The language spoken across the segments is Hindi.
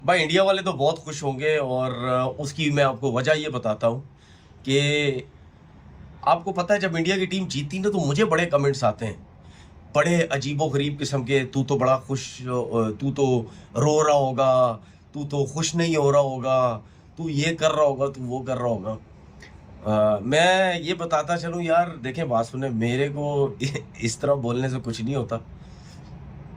भाई इंडिया वाले तो बहुत खुश होंगे और उसकी मैं आपको वजह ये बताता हूँ कि आपको पता है जब इंडिया की टीम जीतती ना तो मुझे बड़े कमेंट्स आते हैं, बड़े अजीबो गरीब किस्म के। तू तो बड़ा खुश, तू तो रो रहा होगा, तू तो खुश नहीं हो रहा होगा, तू ये कर रहा होगा, तू वो कर रहा होगा। मैं ये बताता चलूँ यार, देखें बात सुने, मेरे को इस तरह बोलने से कुछ नहीं होता।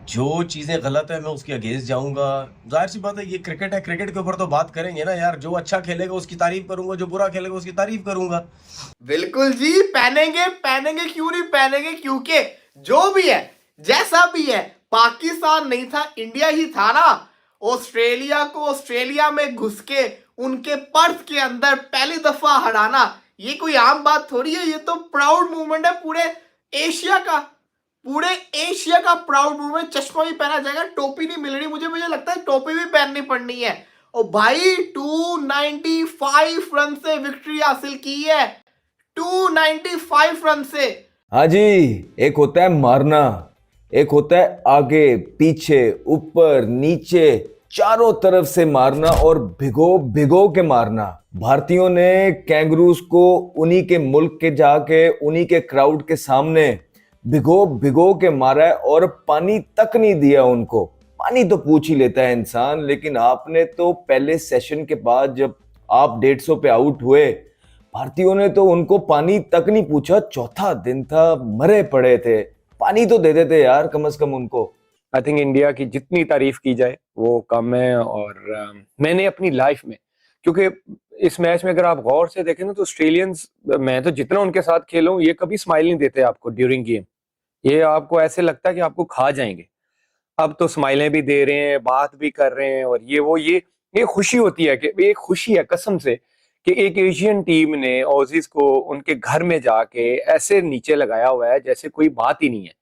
जो चीज़ें गलत है मैं उसके अगेंस्ट जाऊँगा। ज़ाहिर-सी बात है, ये क्रिकेट है, क्रिकेट के ऊपर तो बात करेंगे ना यार। जो अच्छा खेलेगा उसकी तारीफ़ करूँगा, जो बुरा खेलेगा उसकी तारीफ़ करूँगा। बिल्कुल जी, पहनेंगे पहनेंगे, क्यों नहीं पहनेंगे, क्योंकि जो भी है, जैसा भी है, पाकिस्तान नहीं था, इंडिया ही था ना। ऑस्ट्रेलिया को ऑस्ट्रेलिया में घुस के उनके पर्थ के अंदर पहली दफा हराना, ये कोई आम बात थोड़ी है। ये तो प्राउड मूवमेंट है पूरे एशिया का, पूरे एशिया का प्राउड मूवमेंट। चश्मा भी पहना जाएगा, टोपी नहीं मिल रही मुझे, मुझे लगता है टोपी भी पहननी पड़नी है। और भाई 295 रन से विक्ट्री हासिल की है, 295 रन से। हाँ जी। एक होता है मारना, एक होता है आगे पीछे ऊपर नीचे चारों तरफ से मारना और भिगो भिगो के मारना। भारतीयों ने कैंगरूज को उन्हीं के मुल्क के जाके उन्हीं के क्राउड के सामने भिगो भिगो के मारा है और पानी तक नहीं दिया उनको। पानी तो पूछ ही लेता है इंसान, लेकिन आपने तो पहले सेशन के बाद जब आप 150 पे आउट हुए, भारतीयों ने तो उनको पानी तक नहीं पूछा। चौथा दिन था, मरे पड़े थे, पानी तो दे देते यार कम से कम उनको। आई थिंक इंडिया की जितनी तारीफ की जाए वो कम है। और मैंने अपनी लाइफ में, क्योंकि इस मैच में अगर आप गौर से देखें ना तो ऑस्ट्रेलियंस, मैं तो जितना उनके साथ खेला हूं, ये कभी स्माइल नहीं देते आपको ड्यूरिंग गेम। ये आपको ऐसे लगता है कि आपको खा जाएंगे। अब तो स्माइलें भी दे रहे हैं, बात भी कर रहे हैं, और ये खुशी होती है कि ये खुशी है कसम से कि एक एशियन टीम ने ऑजीज को उनके घर में जाके ऐसे नीचे लगाया हुआ है जैसे कोई बात ही नहीं है।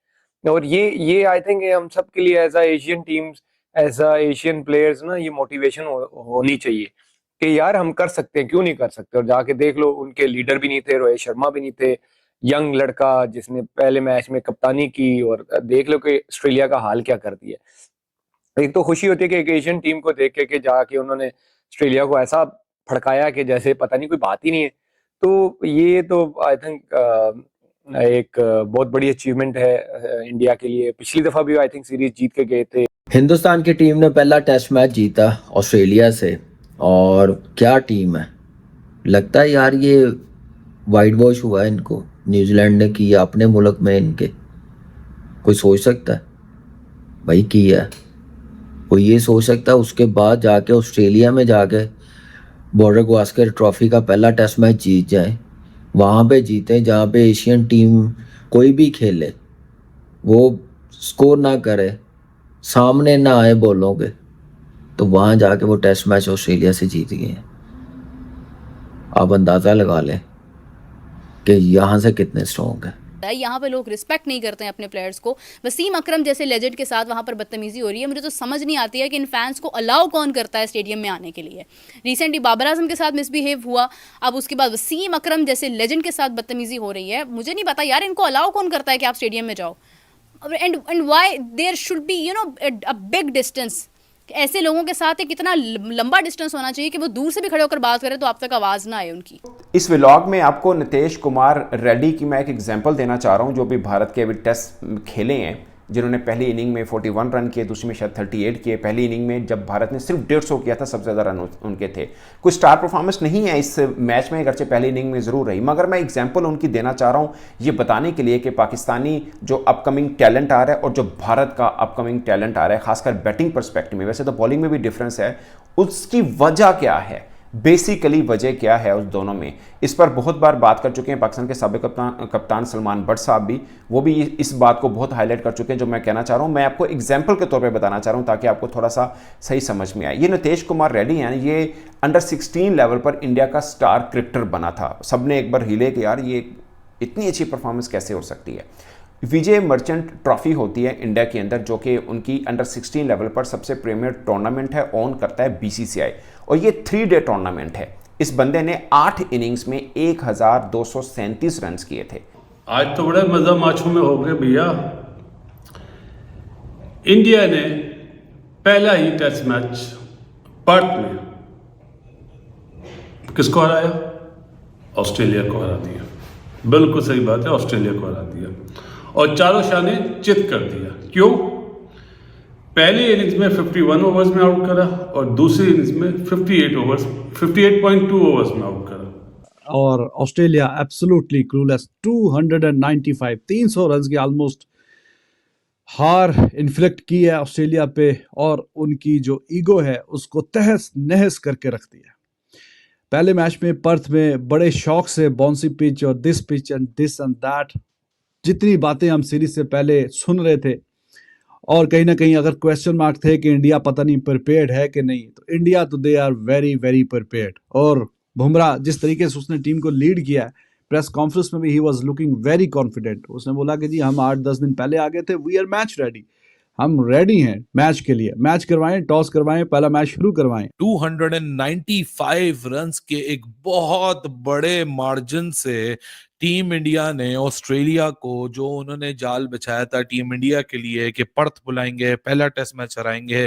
और ये आई थिंक हम सब के लिए as a Asian teams, as a Asian players ना, ये मोटिवेशन होनी चाहिए कि यार हम कर सकते हैं, क्यों नहीं कर सकते। और जाके देख लो, उनके लीडर भी नहीं थे, रोहित शर्मा भी नहीं थे, यंग लड़का जिसने पहले मैच में कप्तानी की, और देख लो कि ऑस्ट्रेलिया का हाल क्या कर दिया। एक तो खुशी होती है कि एक एशियन टीम को देख के जाके उन्होंने ऑस्ट्रेलिया को ऐसा फड़काया कि जैसे पता नहीं कोई बात ही नहीं है। तो ये तो आई थिंक एक बहुत बड़ी अचीवमेंट है इंडिया के लिए। पिछली दफा भी आई थिंक सीरीज जीत के गए थे। हिंदुस्तान की टीम ने पहला टेस्ट मैच जीता ऑस्ट्रेलिया से, और क्या टीम है। लगता है यार ये वाइट वॉश हुआ है इनको, न्यूजीलैंड ने किया अपने मुल्क में इनके। कोई सोच सकता है भाई किया है, कोई ये सोच सकता है उसके बाद जाके ऑस्ट्रेलिया में जाके बॉर्डर गवास्कर ट्रॉफी का पहला टेस्ट मैच जीत जाए, वहाँ पे जीते जहाँ पे एशियन टीम कोई भी खेले वो स्कोर ना करे, सामने ना आए बोलोगे, तो वहाँ जाके वो टेस्ट मैच ऑस्ट्रेलिया से जीत गए हैं। आप अंदाज़ा लगा लें कि यहाँ से कितने स्ट्रॉन्ग है। यहाँ पे लोग रिस्पेक्ट नहीं करते हैं अपने प्लेयर्स को। वसीम अकरम जैसे लेजेंड के साथ वहाँ पर बदतमीजी हो रही है। मुझे तो समझ नहीं आती है कि इन फैंस को अलाउ कौन करता है स्टेडियम में आने के लिए। रिसेंटली बाबर आजम के साथ मिसबिहेव हुआ, अब उसके बाद वसीम अकरम जैसे लेजेंड के साथ बदतमीजी हो रही है। मुझे नहीं पता यार इनको अलाउ कौन करता है कि आप स्टेडियम में जाओ। And why there should be a big distance. ऐसे लोगों के साथ एक कितना लंबा डिस्टेंस होना चाहिए कि वो दूर से भी खड़े होकर बात करें तो आप तक आवाज़ ना आए उनकी। इस व्लॉग में आपको नितेश कुमार रेड्डी की मैं एक एग्जांपल देना चाह रहा हूं, जो भी भारत के अभी टेस्ट खेले हैं, जिन्होंने पहली इनिंग में 41 रन किए, दूसरी में शायद 38 किए। पहली इनिंग में जब भारत ने सिर्फ 150 किया था, सबसे ज़्यादा रन उनके थे। कोई स्टार परफॉर्मेंस नहीं है इस मैच में, अगरचे पहली इनिंग में ज़रूर रही, मगर मैं एग्जाम्पल उनकी देना चाह रहा हूँ ये बताने के लिए कि पाकिस्तानी जो अपकमिंग टैलेंट आ रहा है और जो भारत का अपकमिंग टैलेंट आ रहा है, खासकर बैटिंग परस्पेक्टिव में, वैसे तो बॉलिंग में भी डिफरेंस है, उसकी वजह क्या है, बेसिकली वजह क्या है उस दोनों में। इस पर बहुत बार बात कर चुके हैं पाकिस्तान के साबिक कप्तान सलमान बट साहब भी, वो भी इस बात को बहुत हाईलाइट कर चुके हैं जो मैं कहना चाह रहा हूं। मैं आपको एग्जांपल के तौर पे बताना चाह रहा हूं ताकि आपको थोड़ा सा सही समझ में आए। ये नितेश कुमार रेड्डी हैं, ये अंडर 16 लेवल पर इंडिया का स्टार क्रिकेटर बना था। सबने एक बार हिले कि यार ये इतनी अच्छी परफॉर्मेंस कैसे हो सकती है। विजय मर्चेंट ट्रॉफी होती है इंडिया के अंदर, जो कि उनकी अंडर 16 लेवल पर सबसे प्रीमियर टूर्नामेंट है, ऑन करता है BCCI, और ये 3 डे टूर्नामेंट है। इस बंदे ने 8 इनिंग्स में 1237 रन किए थे। आज तो बड़ा मजा माचू में हो गया भैया। इंडिया ने पहला ही टेस्ट मैच पर्थ में किसको हराया? ऑस्ट्रेलिया को हरा दिया। बिल्कुल सही बात है, ऑस्ट्रेलिया को हरा दिया और चारों शाने चित कर दिया। क्यों? पहली इनिंग्स में 51 ओवर्स में आउट करा और दूसरी इनिंग्स में 58.2 ओवर्स में आउट करा। और ऑस्ट्रेलिया एब्सोल्युटली क्लूलेस, 295 300 रन की ऑलमोस्ट हार इन्फ्लिक्ट की है ऑस्ट्रेलिया पे और उनकी जो ईगो है उसको तहस नहस करके रख दिया। पहले मैच में पर्थ में बड़े शौक से बाउंसी पिच और this pitch and this and that जितनी बातें हम सीरीज से पहले सुन रहे थे और कहीं ना कहीं अगर क्वेश्चन मार्क थे कि इंडिया पता नहीं प्रिपेयर्ड है कि नहीं, तो इंडिया तो they are very very prepared. और बुमराह जिस तरीके से उसने टीम को लीड किया है, प्रेस कॉन्फ्रेंस में भी he was looking very confident. उसने बोला कि जी हम 8-10 दिन पहले आ गए थे, वी आर मैच रेडी, हम रेडी हैं मैच के लिए, मैच करवाएं, टॉस करवाएं, पहला मैच शुरू करवाएं। 295 रन्स के एक बहुत बड़े मार्जिन से टीम इंडिया ने ऑस्ट्रेलिया को, जो उन्होंने जाल बिछाया था टीम इंडिया के लिए कि पर्थ बुलाएंगे, पहला टेस्ट मैच हराएंगे,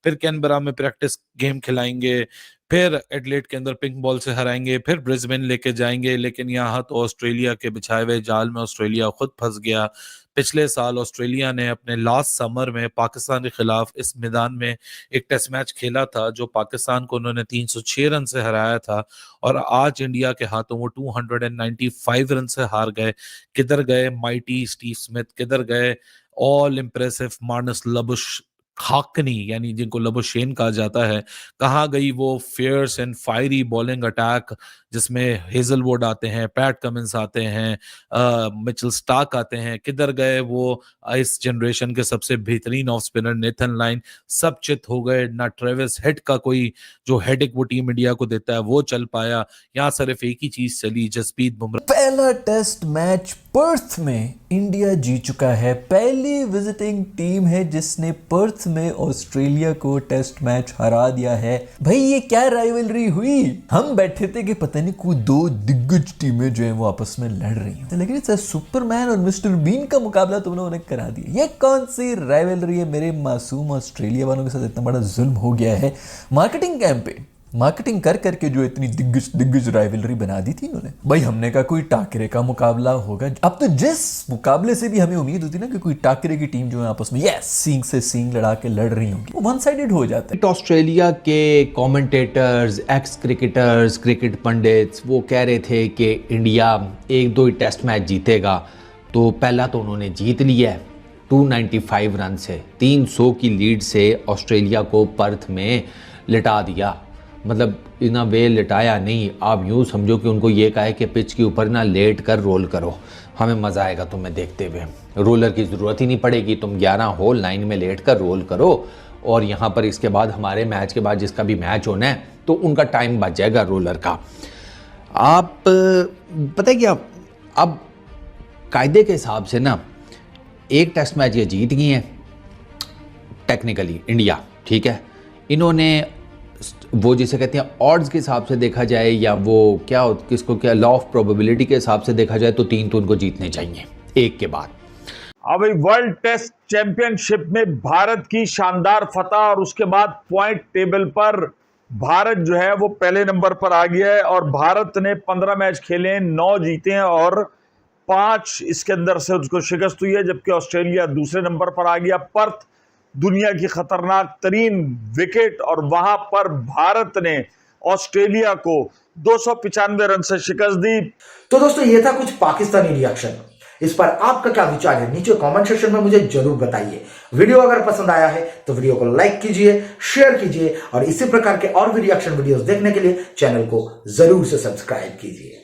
फिर कैनबरा में प्रैक्टिस गेम खिलाएंगे, फिर एडलेड के अंदर पिंक बॉल से हराएंगे, फिर ब्रिस्बेन लेके जाएंगे, लेकिन यहाँ तो ऑस्ट्रेलिया के बिछाए हुए जाल में ऑस्ट्रेलिया खुद फंस गया। पिछले साल ऑस्ट्रेलिया ने अपने लास्ट समर में पाकिस्तान के खिलाफ इस मैदान में एक टेस्ट मैच खेला था जो पाकिस्तान को उन्होंने 306 रन से हराया था और आज इंडिया के हाथों वो 295 रन से हार गए। किधर गए माइटी स्टीव स्मिथ, किधर गए all impressive Marnus Labuschagne, यानी जिनको लबुशेन कहा जाता है, कहाँ गई वो fierce and fiery bowling attack जिसमें हेजलवुड आते हैं, पैट कमिंस आते हैं, मिचेल स्टार्क आते हैं, किधर गए वो इस जनरेशन के सबसे बेहतरीन ऑफ स्पिनर नेथन लाइन, सब चित हो गए। ना ट्रेविस हेड का कोई जो हेडिक वो टीम इंडिया को देता है वो चल पाया। यहाँ सिर्फ एक ही चीज चली, जसप्रीत बुमराह। पहला टेस्ट मैच पर्थ में इंडिया जीत चुका है, पहली विजिटिंग टीम है जिसने पर्थ में ऑस्ट्रेलिया को टेस्ट मैच हरा दिया है। भाई ये क्या राइवलरी हुई? हम बैठे थे कि पता नहीं कोई दो दिग्गज टीमें जो है वो आपस में लड़ रही हैं, लेकिन इट्स सुपरमैन और मिस्टर बीन का मुकाबला तुम लोगों ने करा दिया। ये कौन सी राइवलरी है? मेरे मासूम ऑस्ट्रेलिया वालों के साथ इतना बड़ा जुल्म हो गया है। मार्केटिंग कैंपेन, मार्केटिंग कर करके जो इतनी दिग्गज राइवलरी बना दी थी इन्होंने। भाई हमने कहा कोई टाकरे का मुकाबला होगा। अब तो जिस मुकाबले से भी हमें उम्मीद होती ना कि कोई टाकरे की टीम जो है आपस में यस सींग से सींग लड़ा के लड़ रही होगी, वो वन साइडेड हो जाता है। ऑस्ट्रेलिया के commentators, x cricketers, cricket pandits वो कह रहे थे कि इंडिया 1-2 टेस्ट मैच जीतेगा, तो पहला तो उन्होंने जीत लिया है 295 रन से, 300 की लीड से ऑस्ट्रेलिया को पर्थ में लिटा दिया। मतलब इना वे लिटाया नहीं, आप यूँ समझो कि उनको ये कहा है कि पिच के ऊपर ना लेट कर रोल करो, हमें मज़ा आएगा तुम्हें देखते हुए, रोलर की ज़रूरत ही नहीं पड़ेगी, तुम 11 होल लाइन में लेट कर रोल करो और यहाँ पर इसके बाद हमारे मैच के बाद जिसका भी मैच होना है तो उनका टाइम बच जाएगा रोलर का। आप पता है क्या, अब कायदे के हिसाब से ना एक टेस्ट मैच ये जीत गई हैं टेक्निकली इंडिया, ठीक है। इन्होंने वो जिसे कहते हैं ऑड्स के हिसाब से देखा जाए या वो क्या किसको क्या लॉ ऑफ प्रोबेबिलिटी के हिसाब से देखा जाए तो 3 तो उनको जीतने चाहिए एक के बाद। अब वर्ल्ड टेस्ट चैंपियनशिप में भारत की शानदार फतह और उसके बाद पॉइंट टेबल पर भारत जो है वो पहले नंबर पर आ गया है और भारत ने 15 मैच खेले हैं, 9 जीते हैं और 5 इसके अंदर से उसको शिकस्त हुई है, जबकि ऑस्ट्रेलिया दूसरे नंबर पर आ गया। पर्थ दुनिया की खतरनाक तरीन विकेट और वहां पर भारत ने ऑस्ट्रेलिया को 295 रन से शिकस्त दी। तो दोस्तों ये था कुछ पाकिस्तानी रिएक्शन। इस पर आपका क्या विचार है नीचे कमेंट सेक्शन में मुझे जरूर बताइए। वीडियो अगर पसंद आया है तो वीडियो को लाइक कीजिए, शेयर कीजिए और इसी प्रकार के और भी रिएक्शन वीडियोस देखने के लिए चैनल को जरूर से सब्सक्राइब कीजिए।